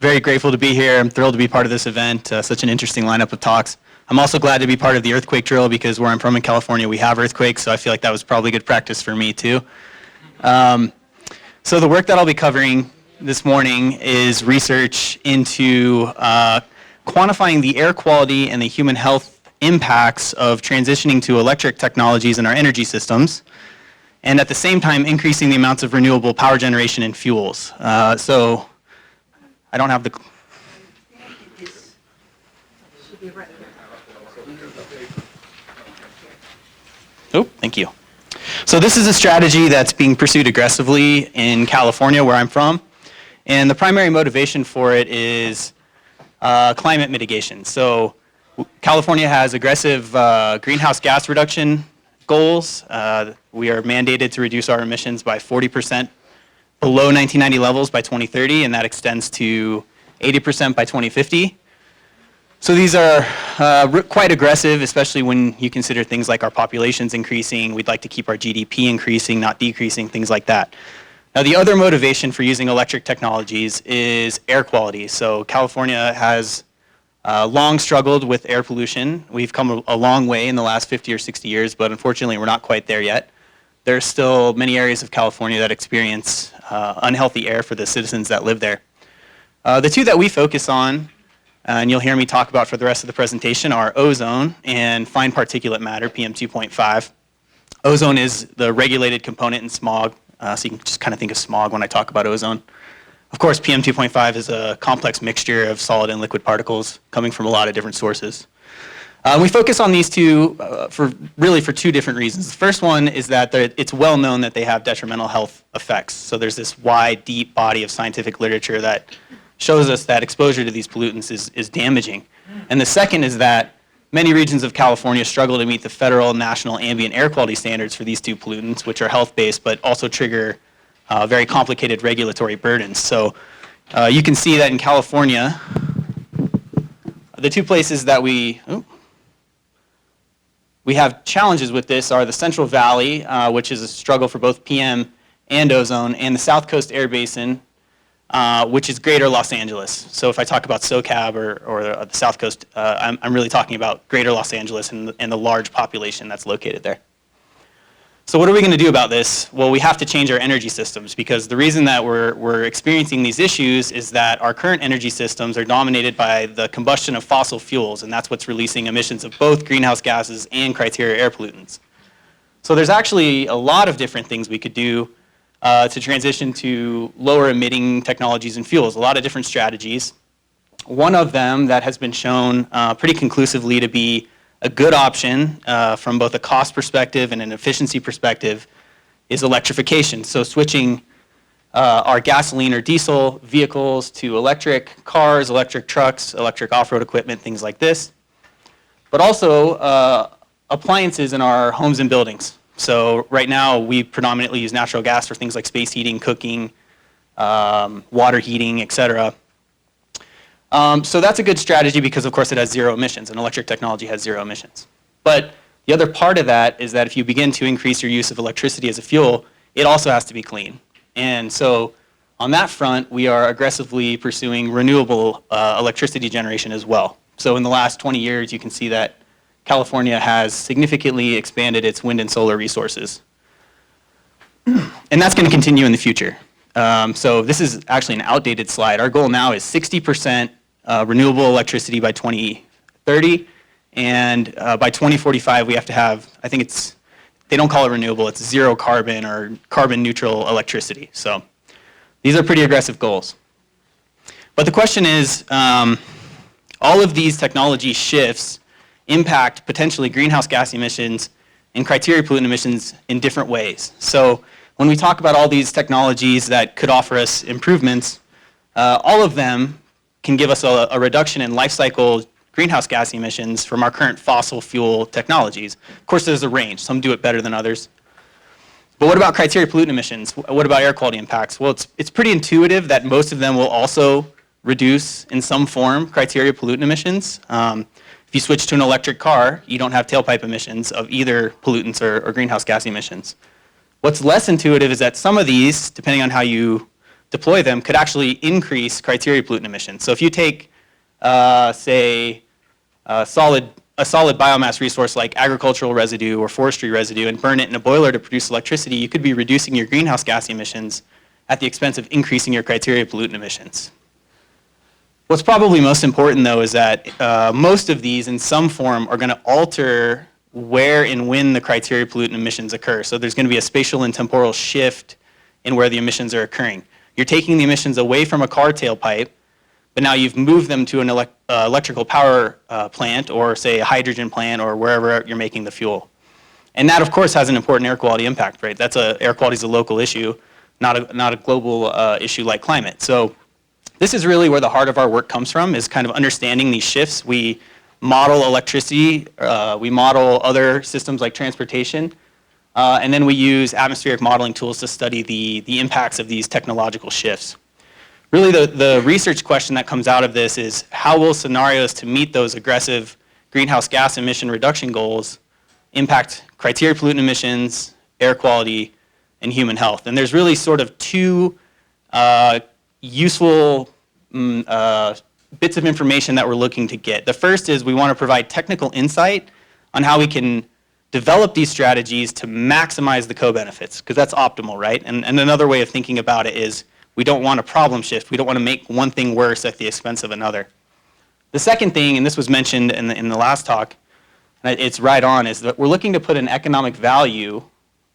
very grateful to be here. I'm thrilled to be part of this event, such an interesting lineup of talks. I'm also glad to be part of the earthquake drill because where I'm from in California, we have earthquakes, so I feel like that was probably good practice for me too. So the work that I'll be covering this morning is research into quantifying the air quality and the human health impacts of transitioning to electric technologies in our energy systems, and at the same time increasing the amounts of renewable power generation and fuels. So I don't have the... Oh, thank you. So this is a strategy that's being pursued aggressively in California, where I'm from. And the primary motivation for it is climate mitigation. So California has aggressive greenhouse gas reduction goals. We are mandated to reduce our emissions by 40% below 1990 levels by 2030, and that extends to 80% by 2050. So these are quite aggressive, especially when you consider things like our population's increasing. We'd like to keep our GDP increasing, not decreasing, things like that. Now, the other motivation for using electric technologies is air quality. So California has long struggled with air pollution. We've come a long way in the last 50 or 60 years, but unfortunately, we're not quite there yet. There are still many areas of California that experience unhealthy air for the citizens that live there. The two that we focus on, and you'll hear me talk about for the rest of the presentation, are ozone and fine particulate matter, PM2.5. Ozone is the regulated component in smog, so you can just kind of think of smog when I talk about ozone. Of course, PM2.5 is a complex mixture of solid and liquid particles coming from a lot of different sources. We focus on these two for two different reasons. The first one is that it's well known that they have detrimental health effects. So there's this wide, deep body of scientific literature that shows us that exposure to these pollutants is damaging. And the second is that many regions of California struggle to meet the federal and national ambient air quality standards for these two pollutants, which are health-based but also trigger very complicated regulatory burdens. So you can see that in California, the two places that we have challenges with this are the Central Valley, which is a struggle for both PM and ozone, and the South Coast Air Basin, which is greater Los Angeles. So if I talk about SoCab or the South Coast, I'm really talking about greater Los Angeles and the large population that's located there. So what are we going to do about this? Well, we have to change our energy systems, because the reason that we're experiencing these issues is that our current energy systems are dominated by the combustion of fossil fuels, and that's what's releasing emissions of both greenhouse gases and criteria air pollutants. So there's actually a lot of different things we could do to transition to lower emitting technologies and fuels, a lot of different strategies. One of them that has been shown pretty conclusively to be a good option from both a cost perspective and an efficiency perspective is electrification. So switching our gasoline or diesel vehicles to electric cars, electric trucks, electric off-road equipment, things like this. But also appliances in our homes and buildings. So right now, we predominantly use natural gas for things like space heating, cooking, water heating, et cetera. So that's a good strategy because, of course, it has zero emissions, and electric technology has zero emissions. But the other part of that is that if you begin to increase your use of electricity as a fuel, it also has to be clean. And so on that front, we are aggressively pursuing renewable electricity generation as well. So in the last 20 years, you can see that California has significantly expanded its wind and solar resources. And that's going to continue in the future. So this is actually an outdated slide. Our goal now is 60% renewable electricity by 2030. And by 2045, we have to have, I think they don't call it renewable, it's zero carbon or carbon neutral electricity. So these are pretty aggressive goals. But the question is, all of these technology shifts impact potentially greenhouse gas emissions and criteria pollutant emissions in different ways. So when we talk about all these technologies that could offer us improvements, all of them can give us a reduction in life cycle greenhouse gas emissions from our current fossil fuel technologies. Of course, there's a range. Some do it better than others. But what about criteria pollutant emissions? What about air quality impacts? Well, it's pretty intuitive that most of them will also reduce in some form criteria pollutant emissions. If you switch to an electric car, you don't have tailpipe emissions of either pollutants or greenhouse gas emissions. What's less intuitive is that some of these, depending on how you deploy them could actually increase criteria pollutant emissions. So if you take, say, a solid biomass resource like agricultural residue or forestry residue and burn it in a boiler to produce electricity, you could be reducing your greenhouse gas emissions at the expense of increasing your criteria pollutant emissions. What's probably most important, though, is that most of these, in some form, are going to alter where and when the criteria pollutant emissions occur. So there's going to be a spatial and temporal shift in where the emissions are occurring. You're taking the emissions away from a car tailpipe, but now you've moved them to an electrical power plant, or say a hydrogen plant, or wherever you're making the fuel. And that, of course, has an important air quality impact, right? Air quality is a local issue, not a global issue like climate. So this is really where the heart of our work comes from, is kind of understanding these shifts. We model electricity, we model other systems like transportation, and then we use atmospheric modeling tools to study the impacts of these technological shifts. Really, the research question that comes out of this is, how will scenarios to meet those aggressive greenhouse gas emission reduction goals impact criteria pollutant emissions, air quality, and human health? And there's really sort of two useful bits of information that we're looking to get. The first is we want to provide technical insight on how we can develop these strategies to maximize the co-benefits, because that's optimal, right? And another way of thinking about it is, we don't want a problem shift. We don't want to make one thing worse at the expense of another. The second thing, and this was mentioned in the last talk, and it's right on, is that we're looking to put an economic value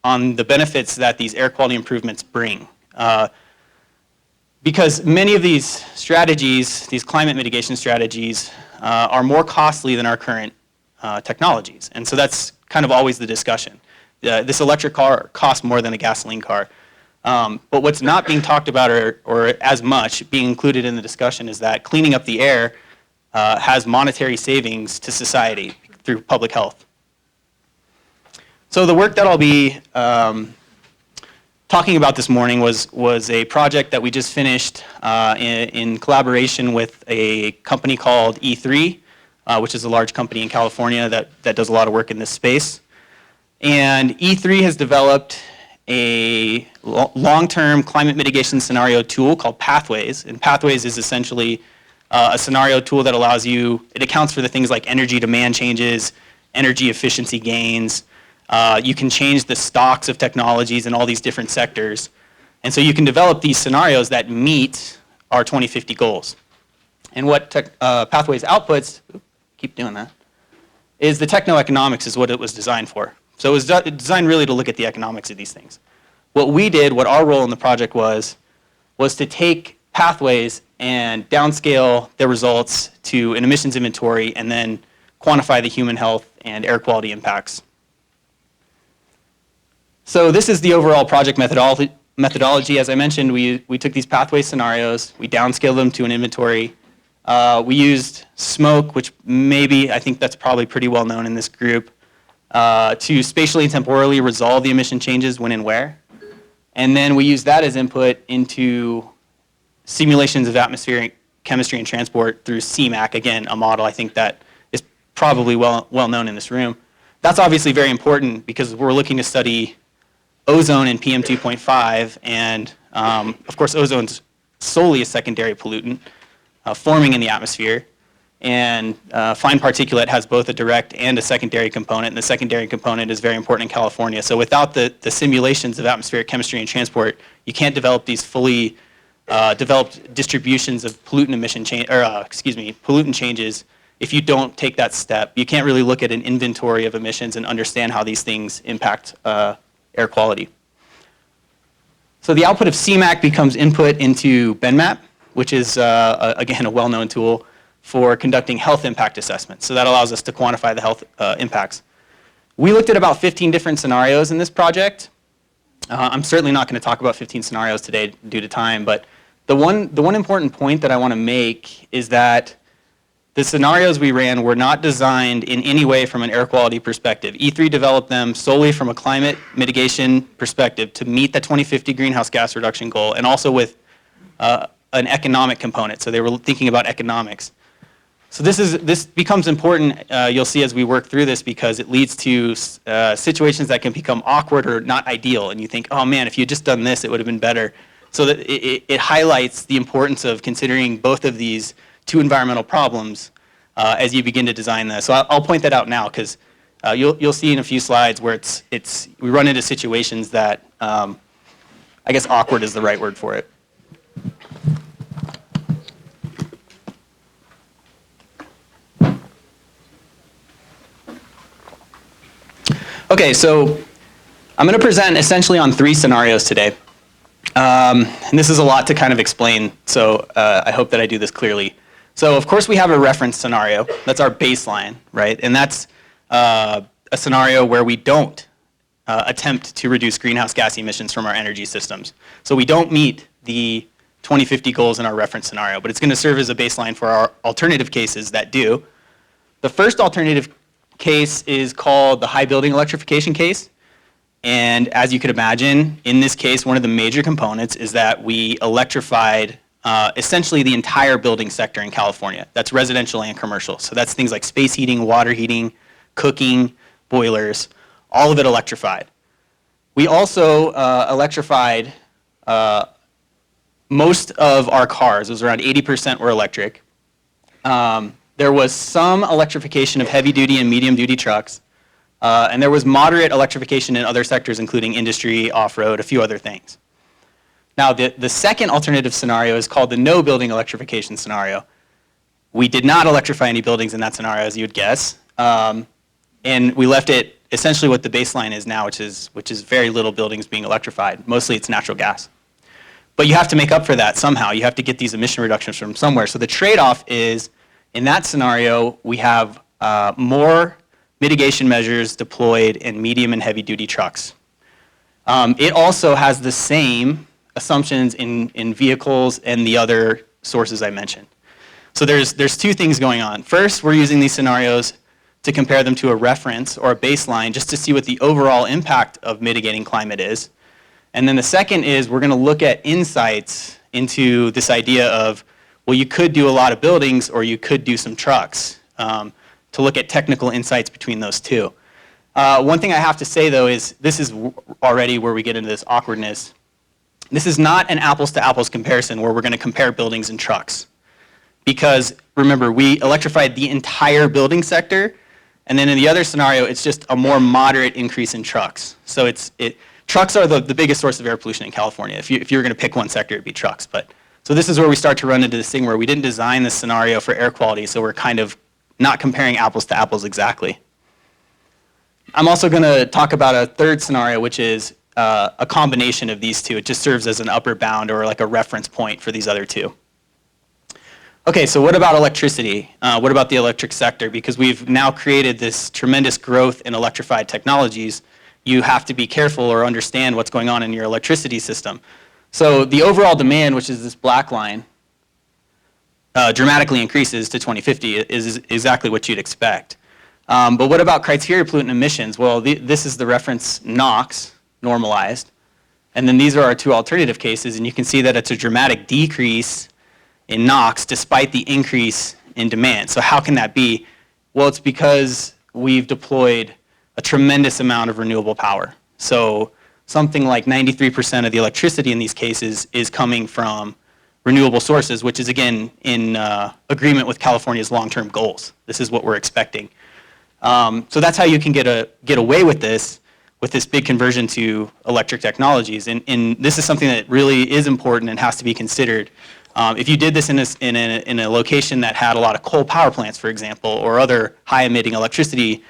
on the benefits that these air quality improvements bring. Because many of these strategies, these climate mitigation strategies, are more costly than our current technologies. And so that's kind of always the discussion. This electric car costs more than a gasoline car. But what's not being talked about or as much being included in the discussion is that cleaning up the air has monetary savings to society through public health. So the work that I'll be talking about this morning was a project that we just finished in collaboration with a company called E3, which is a large company in California that does a lot of work in this space. And E3 has developed a long-term climate mitigation scenario tool called Pathways. And Pathways is essentially a scenario tool that allows you, it accounts for the things like energy demand changes, energy efficiency gains. You can change the stocks of technologies in all these different sectors. And so you can develop these scenarios that meet our 2050 goals. And what Pathways outputs, keep doing that, is the techno-economics is what it was designed for. So it was designed really to look at the economics of these things. What we did, what our role in the project was to take Pathways and downscale their results to an emissions inventory and then quantify the human health and air quality impacts. So this is the overall project methodology. As I mentioned, we took these Pathway scenarios, we downscaled them to an inventory. We used smoke, which I think that's probably pretty well known in this group, to spatially and temporally resolve the emission changes when and where. And then we use that as input into simulations of atmospheric chemistry and transport through CMAC, again, a model I think that is probably well known in this room. That's obviously very important because we're looking to study ozone and PM 2.5, and of course ozone's solely a secondary pollutant forming in the atmosphere. And fine particulate has both a direct and a secondary component, and the secondary component is very important in California. So without the simulations of atmospheric chemistry and transport, you can't develop these fully developed distributions of pollutant emission pollutant changes if you don't take that step. You can't really look at an inventory of emissions and understand how these things impact air quality. So the output of CMAC becomes input into BenMap, which is again a well-known tool for conducting health impact assessments. So that allows us to quantify the health impacts. We looked at about 15 different scenarios in this project. I'm certainly not going to talk about 15 scenarios today due to time, but the one important point that I want to make is that the scenarios we ran were not designed in any way from an air quality perspective. E3 developed them solely from a climate mitigation perspective to meet the 2050 greenhouse gas reduction goal, and also with an economic component. So they were thinking about economics. So this becomes important, you'll see as we work through this, because it leads to situations that can become awkward or not ideal. And you think, oh man, if you had just done this, it would have been better. so that it highlights the importance of considering both of these two environmental problems as you begin to design this. So I'll point that out now, because you'll see in a few slides where we run into situations that, I guess awkward is the right word for it. Okay, so I'm going to present essentially on 3 scenarios today. And this is a lot to kind of explain, so I hope that I do this clearly. So of course we have a reference scenario. That's our baseline, right? And that's a scenario where we don't attempt to reduce greenhouse gas emissions from our energy systems. So we don't meet the 2050 goals in our reference scenario, but it's going to serve as a baseline for our alternative cases that do. The first alternative case is called the high building electrification case. And as you could imagine, in this case, one of the major components is that we electrified essentially the entire building sector in California. That's residential and commercial. So that's things like space heating, water heating, cooking, boilers, all of it electrified. We also electrified most of our cars. It was around 80% were electric. There was some electrification of heavy duty and medium duty trucks. And there was moderate electrification in other sectors, including industry, off-road, a few other things. Now, the second alternative scenario is called the no building electrification scenario. We did not electrify any buildings in that scenario, as you would guess. And we left it essentially what the baseline is now, which is very little buildings being electrified. Mostly it's natural gas. But you have to make up for that somehow. You have to get these emission reductions from somewhere. So the trade-off is, in that scenario, we have more mitigation measures deployed in medium and heavy duty trucks. It also has the same assumptions in vehicles and the other sources I mentioned. So there's 2 things going on. First, we're using these scenarios to compare them to a reference or a baseline just to see what the overall impact of mitigating climate is. And then the second is we're going to look at insights into this idea of, well, you could do a lot of buildings or you could do some trucks, to look at technical insights between those 2. One thing I have to say, though, is this is already where we get into this awkwardness. This is not an apples to apples comparison where we're going to compare buildings and trucks. Because remember, we electrified the entire building sector, and then in the other scenario, it's just a more moderate increase in trucks. So trucks are the biggest source of air pollution in California. If you were going to pick one sector, it'd be trucks. So this is where we start to run into this thing where we didn't design this scenario for air quality, so we're kind of not comparing apples to apples exactly. I'm also going to talk about a third scenario, which is a combination of these 2. It just serves as an upper bound or like a reference point for these other 2. Okay, so what about electricity? What about the electric sector? Because we've now created this tremendous growth in electrified technologies, you have to be careful or understand what's going on in your electricity system. So the overall demand, which is this black line, dramatically increases to 2050 is exactly what you'd expect. But what about criteria pollutant emissions? Well, this is the reference NOx normalized. And then these are our 2 alternative cases, and you can see that it's a dramatic decrease in NOx despite the increase in demand. So how can that be? Well, it's because we've deployed a tremendous amount of renewable power. So something like 93% of the electricity in these cases is coming from renewable sources, which is again in agreement with California's long-term goals. This is what we're expecting. So that's how you can get away with this big conversion to electric technologies. And this is something that really is important and has to be considered. If you did this in a location that had a lot of coal power plants, for example, or other high-emitting electricity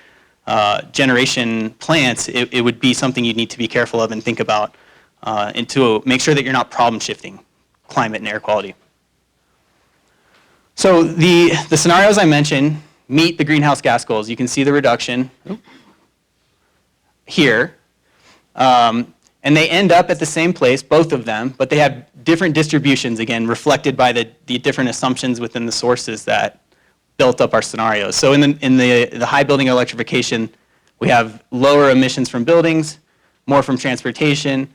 generation plants, it would be something you'd need to be careful of and think about and to make sure that you're not problem shifting climate and air quality. So the scenarios I mentioned meet the greenhouse gas goals. You can see the reduction here. And they end up at the same place, both of them, but they have different distributions, again, reflected by the different assumptions within the sources that built up our scenarios. So in the high building electrification, we have lower emissions from buildings, more from transportation.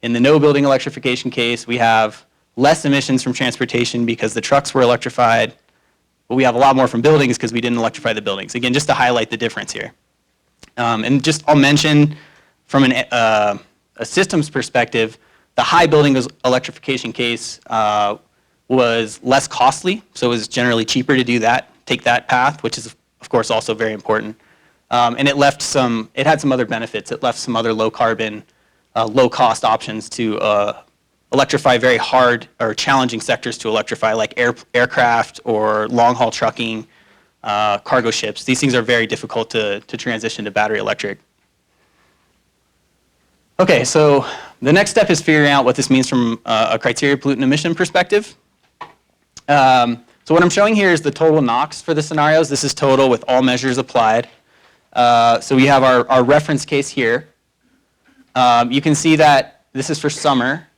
In the no building electrification case, we have less emissions from transportation because the trucks were electrified, but we have a lot more from buildings because we didn't electrify the buildings. Again, just to highlight the difference here. And just I'll mention from a systems perspective, The high building electrification case was less costly, so it was generally cheaper to do that, take that path, which is of course also very important. And it had some other benefits. It left some other low carbon, low cost options to electrify very hard or challenging sectors to electrify, like aircraft or long haul trucking, cargo ships. These things are very difficult to transition to battery electric. Okay, so the next step is figuring out what this means from a criteria pollutant emission perspective. So what I'm showing here is the total NOx for the scenarios. This is total with all measures applied. So we have our reference case here. You can see that this is for summer.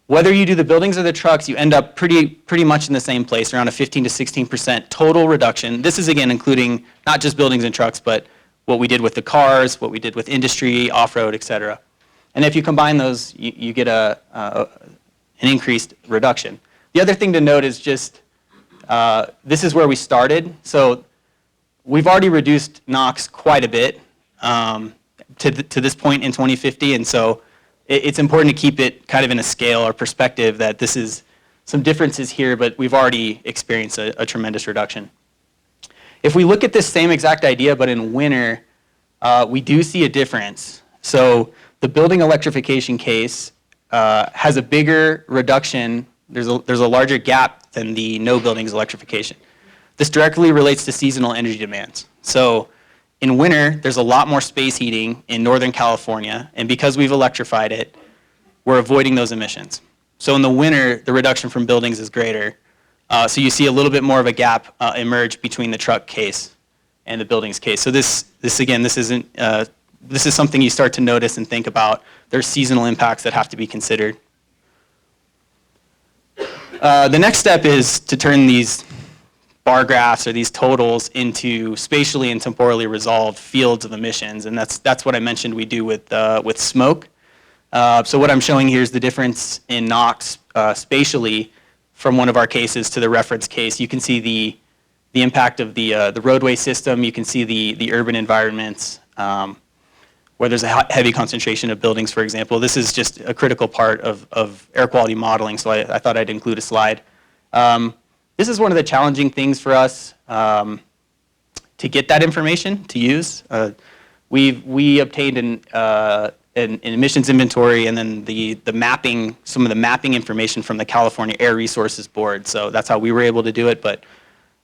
Whether you do the buildings or the trucks, you end up pretty much in the same place, around a 15 to 16% total reduction. This is, again, including not just buildings and trucks, but what we did with the cars, what we did with industry, off-road, et cetera. And if you combine those, you get an increased reduction. The other thing to note is just, this is where we started. So we've already reduced NOx quite a bit to this point in 2050, and so it's important to keep it kind of in a scale or perspective that this is some differences here, but we've already experienced a tremendous reduction. If we look at this same exact idea, but in winter, we do see a difference. So the building electrification case has a bigger reduction. There's a larger gap than the no buildings electrification. This directly relates to seasonal energy demands. So in winter, there's a lot more space heating in Northern California, and because we've electrified it, we're avoiding those emissions. So in the winter, the reduction from buildings is greater. So you see a little bit more of a gap emerge between the truck case and the buildings case. So this is something you start to notice and think about. There's seasonal impacts that have to be considered. The next step is to turn these bar graphs or these totals into spatially and temporally resolved fields of emissions, and that's what I mentioned we do with smoke. So what I'm showing here is the difference in NOx spatially from one of our cases to the reference case. You can see the impact of the roadway system. You can see the urban environments where there's a heavy concentration of buildings, for example. This is just a critical part of air quality modeling, so I thought I'd include a slide. This is one of the challenging things for us to get that information to use. We obtained an emissions inventory and then the mapping, some of the mapping information from the California Air Resources Board. So that's how we were able to do it. But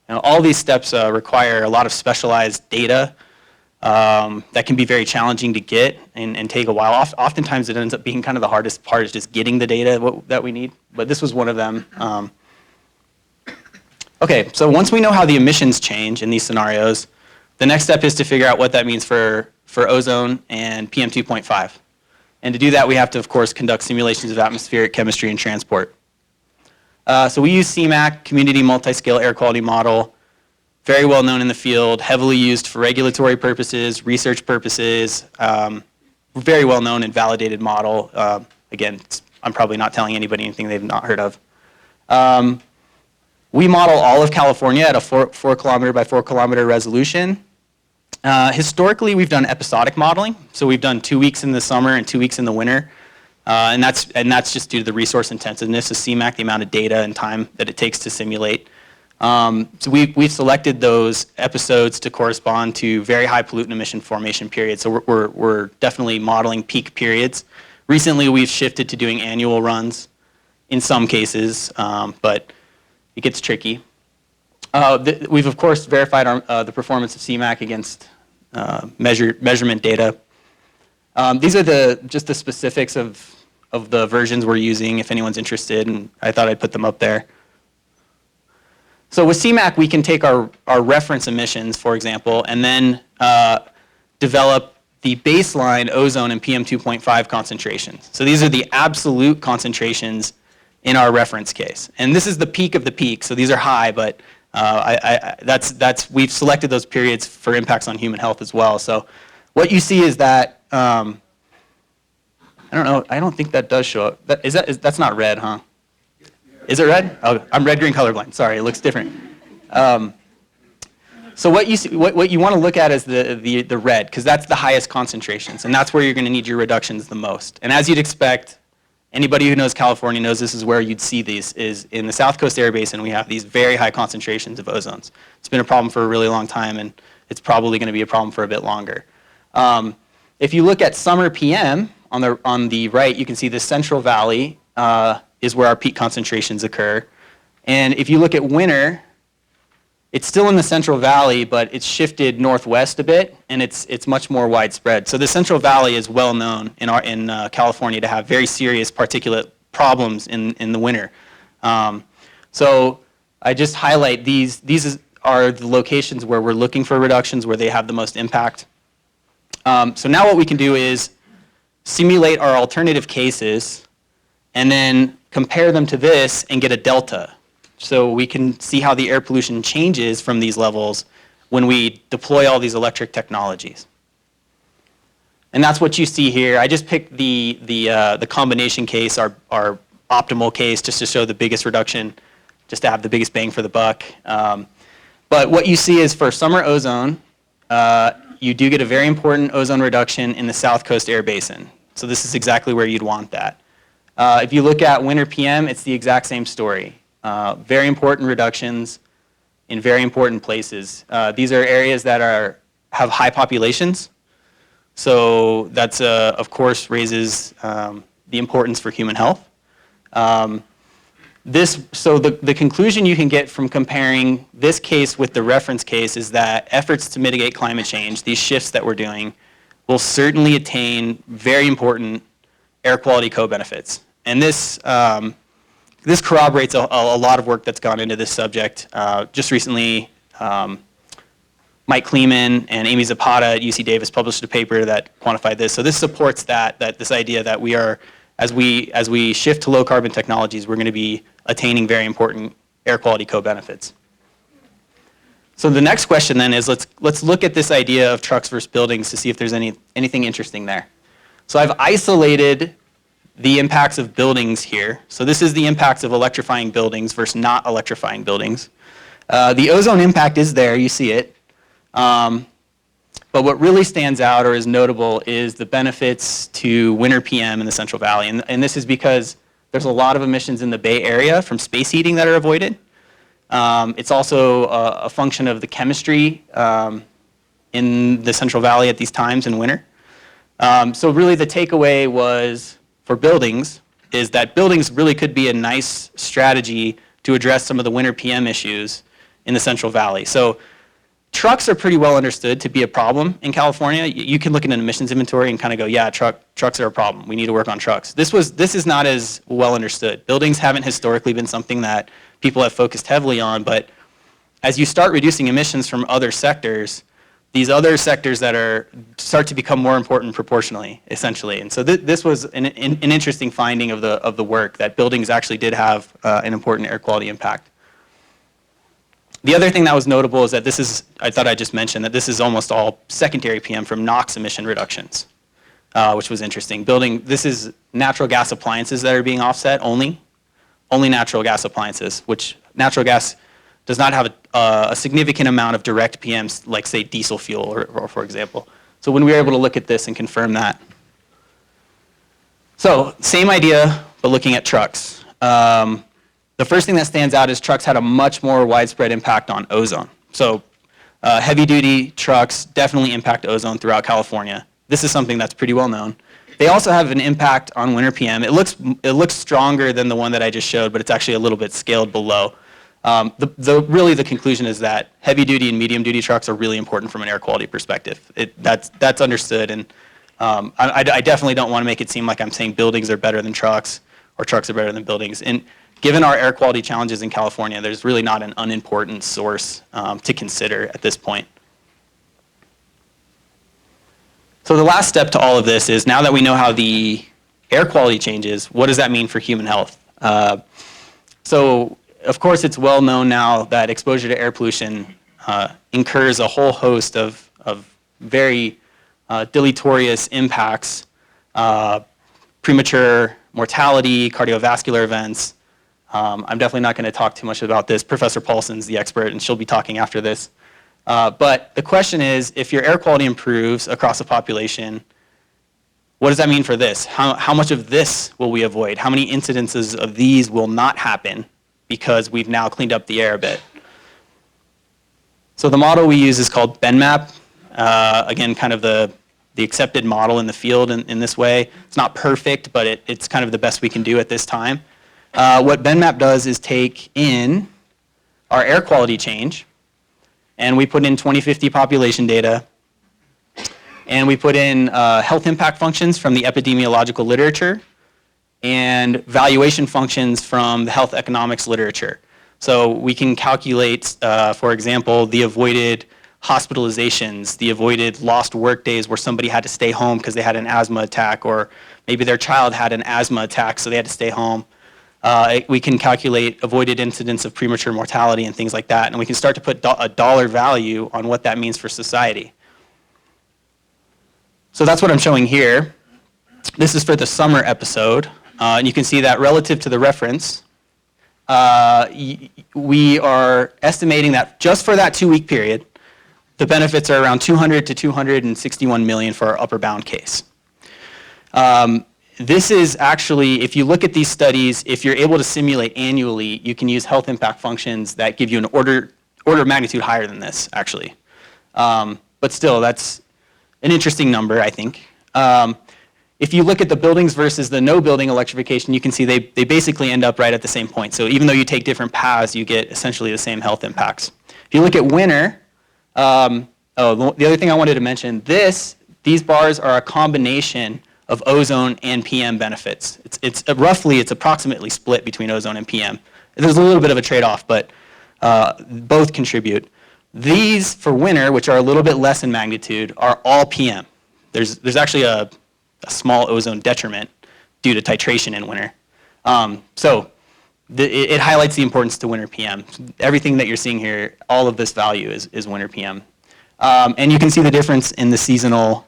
all these steps require a lot of specialized data that can be very challenging to get and take a while. Oftentimes it ends up being kind of the hardest part is just getting the data that we need. But this was one of them. Okay, so once we know how the emissions change in these scenarios, the next step is to figure out what that means for ozone and PM 2.5. And to do that, we have to, of course, conduct simulations of atmospheric chemistry and transport. So we use CMAQ, Community Multi-Scale Air Quality Model, very well known in the field, heavily used for regulatory purposes, research purposes, very well known and validated model. Again, I'm probably not telling anybody anything they've not heard of. We model all of California at a 4 kilometer by 4 kilometer resolution. Historically, we've done episodic modeling, so we've done 2 weeks in the summer and 2 weeks in the winter, and that's just due to the resource intensiveness of CMAQ, the amount of data and time that it takes to simulate. So we've selected those episodes to correspond to very high pollutant emission formation periods. So we're definitely modeling peak periods. Recently, we've shifted to doing annual runs in some cases, but it gets tricky. We've, of course, verified the performance of CMAQ against measurement data. These are just the specifics of the versions we're using, if anyone's interested, and I thought I'd put them up there. So with CMAQ, we can take our reference emissions, for example, and then develop the baseline ozone and PM 2.5 concentrations. So these are the absolute concentrations in our reference case. And this is the peak of the peak, so these are high, but we've selected those periods for impacts on human health as well. So what you see is that, I don't know, I don't think that does show up. That's not red, huh? Is it red? Oh, I'm red-green colorblind, sorry, it looks different. So what you want to look at is the red, because that's the highest concentrations, and that's where you're going to need your reductions the most. And as you'd expect, Anybody who knows California knows this is where you'd see these, is in the South Coast Air Basin, we have these very high concentrations of ozones. It's been a problem for a really long time, and it's probably going to be a problem for a bit longer. If you look at summer PM, on the right, you can see the Central Valley is where our peak concentrations occur. And if you look at winter, it's still in the Central Valley, but it's shifted northwest a bit, and it's much more widespread. So the Central Valley is well known in California to have very serious particulate problems in the winter. So I just highlight these are the locations where we're looking for reductions, where they have the most impact. So now what we can do is simulate our alternative cases and then compare them to this and get a delta. So we can see how the air pollution changes from these levels when we deploy all these electric technologies. And that's what you see here. I just picked the combination case, our optimal case, just to show the biggest reduction, just to have the biggest bang for the buck. But what you see is for summer ozone, you do get a very important ozone reduction in the South Coast Air Basin. So this is exactly where you'd want that. If you look at winter PM, it's the exact same story. Very important reductions in very important places. These are areas that have high populations. So that's, of course, raises the importance for human health. So the conclusion you can get from comparing this case with the reference case is that efforts to mitigate climate change, these shifts that we're doing, will certainly attain very important air quality co-benefits. And this corroborates a lot of work that's gone into this subject. Just recently, Mike Kleeman and Amy Zapata at UC Davis published a paper that quantified this. So this supports this idea that we are, as we shift to low carbon technologies, we're going to be attaining very important air quality co-benefits. So the next question then is let's look at this idea of trucks versus buildings to see if there's anything interesting there. So I've isolated the impacts of buildings here. So this is the impacts of electrifying buildings versus not electrifying buildings. The ozone impact is there, you see it. But what really stands out or is notable is the benefits to winter PM in the Central Valley. And this is because there's a lot of emissions in the Bay Area from space heating that are avoided. It's also a function of the chemistry in the Central Valley at these times in winter. So really the takeaway was for buildings is that buildings really could be a nice strategy to address some of the winter PM issues in the Central Valley. So trucks are pretty well understood to be a problem in California. You can look at an emissions inventory and kind of go, yeah, trucks are a problem. We need to work on trucks. This is not as well understood. Buildings haven't historically been something that people have focused heavily on, but as you start reducing emissions from other sectors, these other sectors that start to become more important proportionally, essentially. And so this was an interesting finding of the work, that buildings actually did have an important air quality impact. The other thing that was notable is that I thought I just mentioned that this is almost all secondary PM from NOx emission reductions, which was interesting. This is natural gas appliances that are being offset only natural gas appliances, which natural gas does not have a significant amount of direct PMs, like say diesel fuel, or for example. So when we were able to look at this and confirm that. So same idea, but looking at trucks. The first thing that stands out is trucks had a much more widespread impact on ozone. So heavy-duty trucks definitely impact ozone throughout California. This is something that's pretty well known. They also have an impact on winter PM. It looks stronger than the one that I just showed, but it's actually a little bit scaled below. Really the conclusion is that heavy-duty and medium-duty trucks are really important from an air quality perspective. That's understood, and I definitely don't want to make it seem like I'm saying buildings are better than trucks or trucks are better than buildings. And given our air quality challenges in California, there's really not an unimportant source to consider at this point. So the last step to all of this is, now that we know how the air quality changes, what does that mean for human health? So of course it's well known now that exposure to air pollution incurs a whole host of very deleterious impacts, premature mortality, cardiovascular events. I'm definitely not going to talk too much about this. Professor Paulson's the expert, and she'll be talking after this. But the question is, if your air quality improves across a population, What does that mean for this? How much of this will we avoid? How many incidences of these will not happen because we've now cleaned up the air a bit? So the model we use is called BenMap. Again, kind of the accepted model in the field in this way. It's not perfect, but it's kind of the best we can do at this time. What BenMap does is take in our air quality change, and we put in 2050 population data, and we put in health impact functions from the epidemiological literature, and valuation functions from the health economics literature. So we can calculate, for example, the avoided hospitalizations, the avoided lost work days where somebody had to stay home because they had an asthma attack, or maybe their child had an asthma attack so they had to stay home. We can calculate avoided incidents of premature mortality and things like that, and we can start to put a dollar value on what that means for society. So that's what I'm showing here. This is for the summer episode, and you can see that relative to the reference, we are estimating that just for that 2-week period, the benefits are around 200 to 261 million for our upper bound case. This is actually, if you look at these studies, if you're able to simulate annually, you can use health impact functions that give you an order of magnitude higher than this, actually. But still, that's an interesting number, I think. If you look at the buildings versus the no building electrification, you can see they basically end up right at the same point. So even though you take different paths, you get essentially the same health impacts. If you look at winter, the other thing I wanted to mention, these bars are a combination of ozone and PM benefits. It's approximately split between ozone and PM. There's a little bit of a trade-off, but both contribute. These, for winter, which are a little bit less in magnitude, are all PM. There's actually a small ozone detriment due to titration in winter. It highlights the importance to winter PM. Everything that you're seeing here, all of this value is winter PM. And you can see the difference in the seasonal.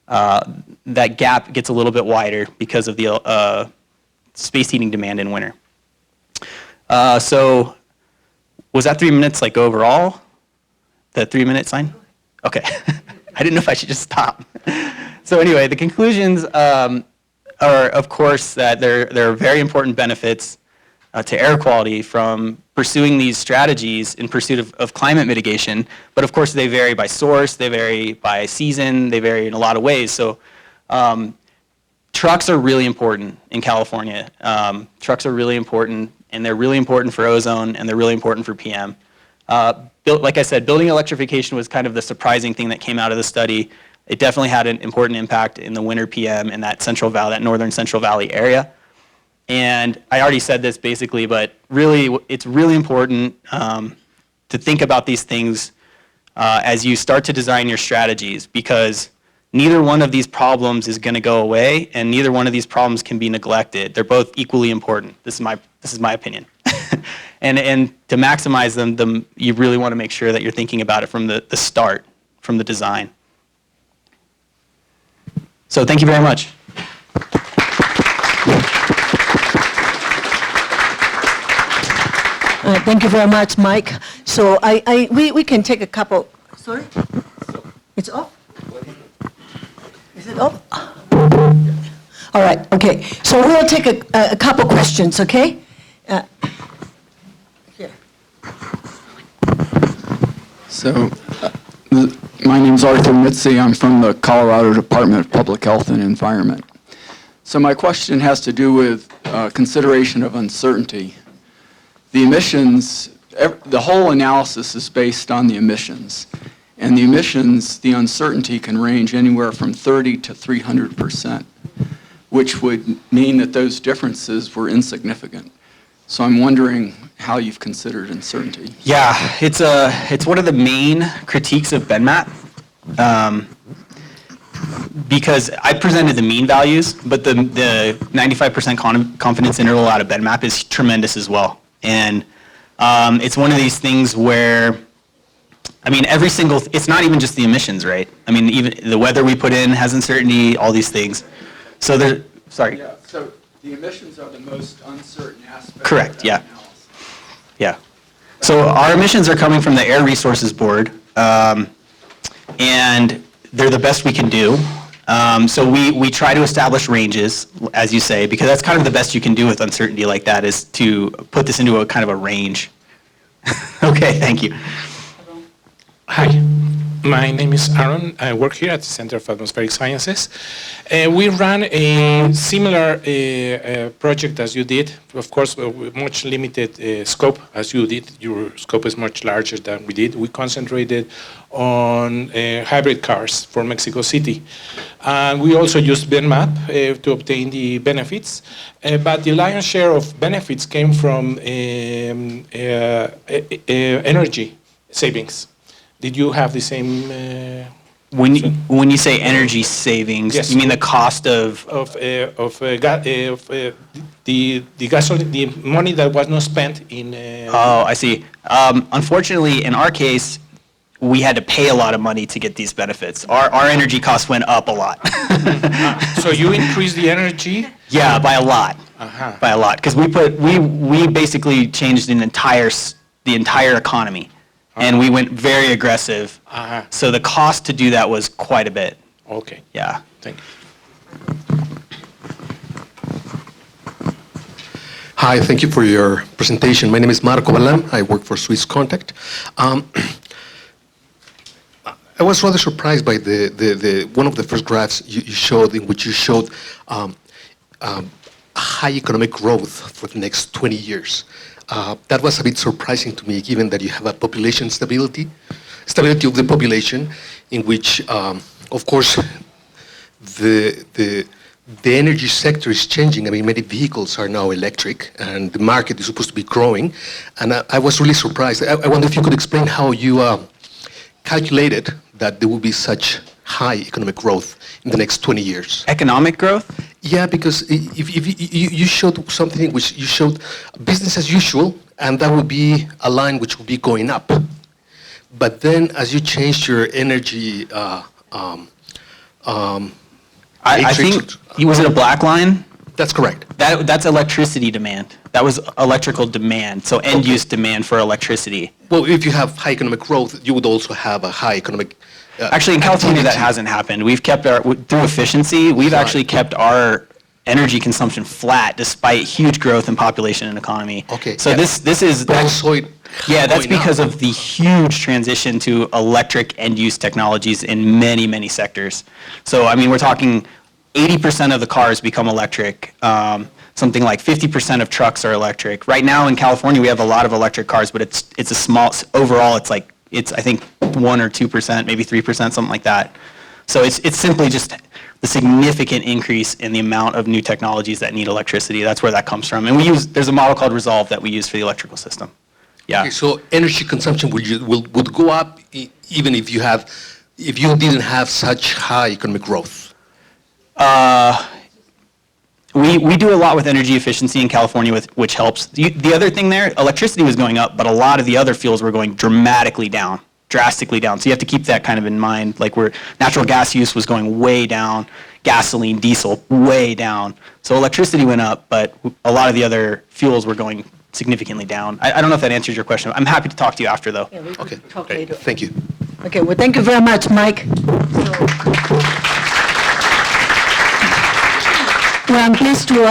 That gap gets a little bit wider because of the space heating demand in winter. So was that 3 minutes like overall? The 3-minute sign? Okay. I didn't know if I should just stop. So anyway, the conclusions are, of course, that there are very important benefits to air quality from pursuing these strategies in pursuit of climate mitigation. But of course, they vary by source, they vary by season, they vary in a lot of ways. So trucks are really important in California. Trucks are really important, and they're really important for ozone, and they're really important for PM. Like I said, building electrification was kind of the surprising thing that came out of the study. It definitely had an important impact in the winter PM in that Central Valley, that northern Central Valley area. And I already said this basically, but really, it's really important to think about these things as you start to design your strategies, because neither one of these problems is going to go away, and neither one of these problems can be neglected. They're both equally important. This is my opinion. And to maximize them, you really want to make sure that you're thinking about it from the start, from the design. So thank you very much. Thank you very much, Mike. So we can take a couple. Sorry? It's off? Is it off? All right, okay. So we'll take a couple questions, okay? Here. So, my name's Arthur Mitzi. I'm from the Colorado Department of Public Health and Environment. So my question has to do with consideration of uncertainty. The emissions, the whole analysis is based on the emissions. And the emissions, the uncertainty can range anywhere from 30 to 300%, which would mean that those differences were insignificant. So I'm wondering how you've considered uncertainty. Yeah, it's one of the main critiques of BenMap, because I presented the mean values, but the 95% confidence interval out of BenMap is tremendous as well. And it's one of these things where, I mean, it's not even just the emissions, right? I mean, even the weather we put in has uncertainty, all these things. So Yeah, so the emissions are the most uncertain aspect. Correct, of that yeah. analysis. Yeah. So our emissions are coming from the Air Resources Board, and they're the best we can do. So we try to establish ranges, as you say, because that's kind of the best you can do with uncertainty like that, is to put this into a kind of a range. Okay, thank you. Hi, my name is Aaron. I work here at the Center of Atmospheric Sciences. We ran a similar project as you did, of course, with much limited scope as you did. Your scope is much larger than we did. We concentrated on hybrid cars for Mexico City. And we also used BenMap to obtain the benefits, but the lion's share of benefits came from energy savings. Did you have the same? When you say energy savings, Yes. you mean the cost of? The gasoline, the money that was not spent in. Oh, I see. Unfortunately, in our case, we had to pay a lot of money to get these benefits. Our energy costs went up a lot. So you increased the energy? Yeah, by a lot. Uh-huh. By a lot, because we basically changed the entire economy, and we went very aggressive. Uh-huh. So the cost to do that was quite a bit. Okay. Yeah. Thank you. Hi, thank you for your presentation. My name is Marco Balam. I work for Swiss Contact. I was rather surprised by one of the first graphs you showed, in which you showed high economic growth for the next 20 years. That was a bit surprising to me, given that you have a population stability of the population, in which, of course, the energy sector is changing. I mean, many vehicles are now electric, and the market is supposed to be growing. And I was really surprised. I wonder if you could explain how you calculated that there will be such high economic growth in the next 20 years. Economic growth? Yeah, because if you showed something which you showed business as usual, and that would be a line which would be going up. But then, as you changed your energy, I think, was it a black line? That's correct. That's electricity demand. That was electrical demand, so end-use demand for electricity. Well, if you have high economic growth, you would also have a high economic. Actually, in California, that hasn't happened. We've kept through efficiency, we've actually kept our energy consumption flat despite huge growth in population and economy. Okay. So yeah. this is, But also that's going because up. of the huge transition to electric end-use technologies in many, many sectors. So, I mean, we're talking 80% of the cars become electric. Something like 50% of trucks are electric. Right now in California, we have a lot of electric cars, but it's a small, overall, it's I think 1 or 2%, maybe 3%, something like that. So it's simply just the significant increase in the amount of new technologies that need electricity. That's where that comes from. And there's a model called Resolve that we use for the electrical system. Yeah. Okay, so energy consumption would go up even if you didn't have such high economic growth. We do a lot with energy efficiency in California, which helps. The other thing there, electricity was going up, but a lot of the other fuels were going drastically down. So you have to keep that kind of in mind, like where natural gas use was going way down, gasoline, diesel, way down. So electricity went up, but a lot of the other fuels were going significantly down. I don't know if that answers your question. I'm happy to talk to you after, though. Yeah, we can Okay, talk great. later. Thank you. Okay, well, thank you very much, Mike. Well, I'm pleased to